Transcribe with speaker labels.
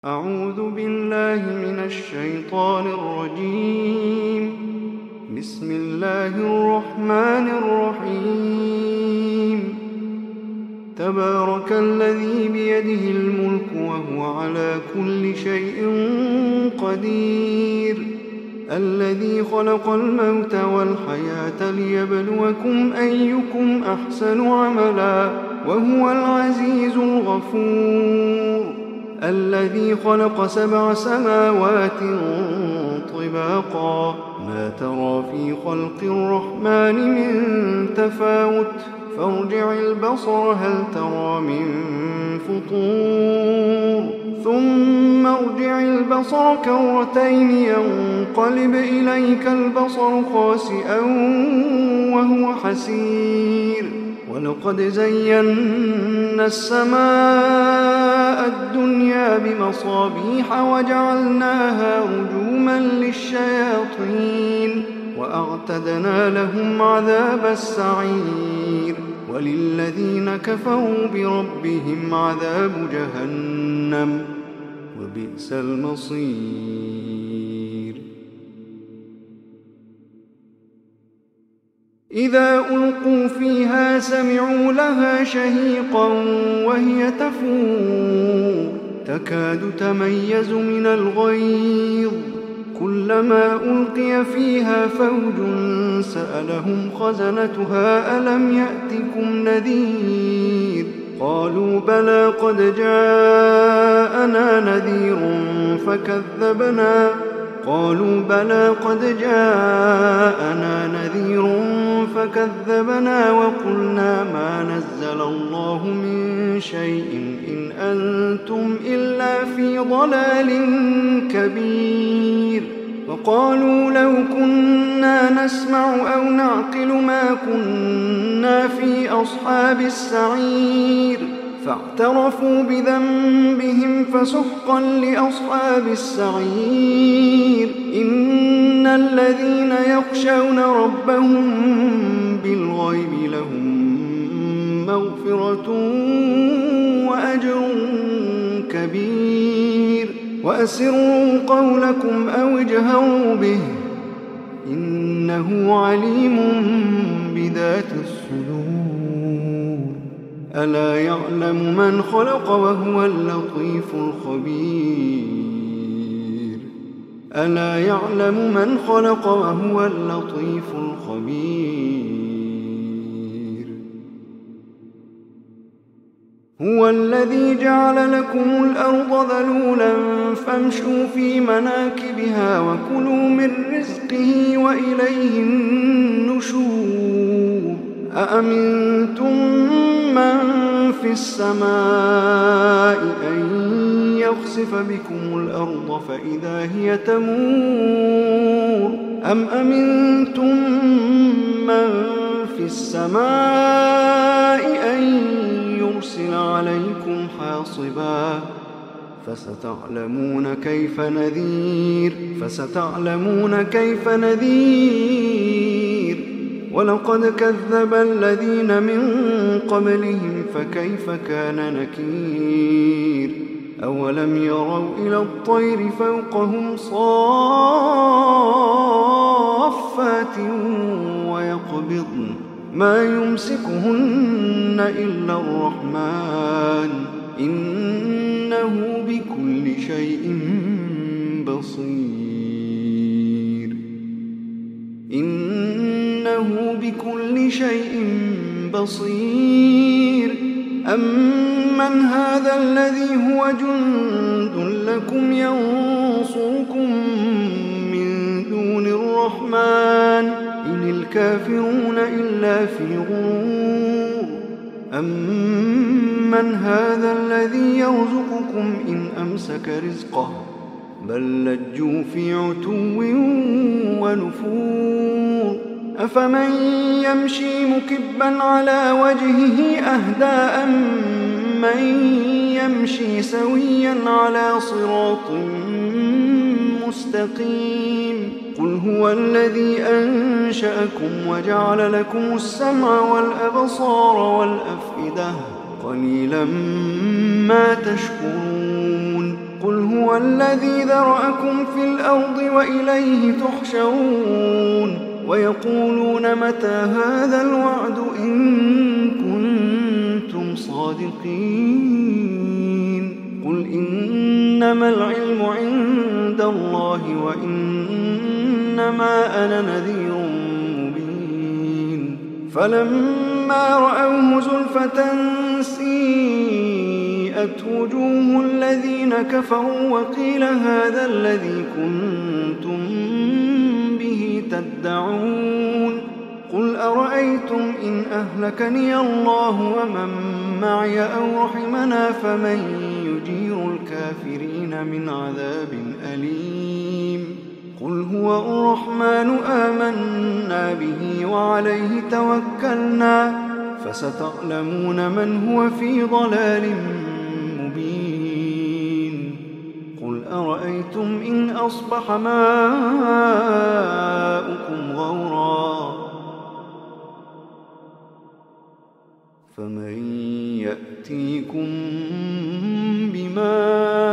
Speaker 1: أعوذ بالله من الشيطان الرجيم. بسم الله الرحمن الرحيم. تبارك الذي بيده الملك وهو على كل شيء قدير، الذي خلق الموت والحياة ليبلوكم أيكم أحسن عملا وهو العزيز الغفور، الذي خلق 7 سماوات طباقا، ما ترى في خلق الرحمن من تفاوت، فارجع البصر هل ترى من فطور، ثم ارجع البصر كرتين ينقلب إليك البصر خاسئا وهو حسير، ولقد زينا السماء الدنيا بمصابيح وجعلناها رجوما للشياطين وأعتدنا لهم عذاب السعير، وللذين كفروا بربهم عذاب جهنم وبئس المصير. إذا ألقوا فيها سمعوا لها شهيقا وهي تفور، تكاد تميز من الغيظ، كلما ألقي فيها فوج سألهم خزنتها ألم يأتكم نذير، قالوا بلى قد جاءنا نذير فكذبنا وقلنا ما نزل الله من شيء إن أنتم إلا في ضلال كبير، وقالوا لو كنا نسمع أو نعقل ما كنا في أصحاب السعير، فاعترفوا بذنبهم فسحقا لأصحاب السعير. إن الذين يخشون ربهم بالغيب لهم مغفرة وأجر كبير، وأسروا قولكم أو اجهروا به إنه عليم بذات الصدور. ألا يعلم من خلق وهو اللطيف الخبير. هو الذي جعل لكم الأرض ذلولا فامشوا في مناكبها وكلوا من رزقه وإليه النشور. أأمنتم من في السماء أن يخسف بكم الأرض فإذا هي تمور، أم أمنتم من في السماء أن يرسل عليكم حاصبا، فستعلمون كيف نذير. ولقد كذب الذين من قبلهم فكيف كان نكير. أولم يروا إلى الطير فوقهم صافات ويقبضن ما يمسكهن إلا الرحمن إنه بكل شيء بصير. أمن هذا الذي هو جند لكم ينصركم من دون الرحمن إن الكافرون إلا في غرور. أمن هذا الذي يرزقكم إن أمسك رزقه بل لجوا في عتو ونفور. أفمن يمشي مكبا على وجهه أهدى أمن يمشي سويا على صراط مستقيم. قل هو الذي أنشأكم وجعل لكم السمع والأبصار والأفئدة قليلا ما تشكرون. قل هو الذي ذرأكم في الأرض وإليه تحشرون ويقولون متى هذا الوعد إن كنتم صادقين قل إنما العلم عند الله وإنما أنا نذير مبين فلما رأوه زلفة سيئت وجوه الذين كفروا وقيل هذا الذي كنتم به تدعون قل أرأيتم إن أهلكني الله ومن معي أو رحمنا فمن يجير الكافرين من عذاب أليم قل هو الرحمن آمنا به وعليه توكلنا فستعلمون من هو في ضلال مبين قل أرأيتم إن أصبح ماؤكم غورا فمن يأتيكم بماء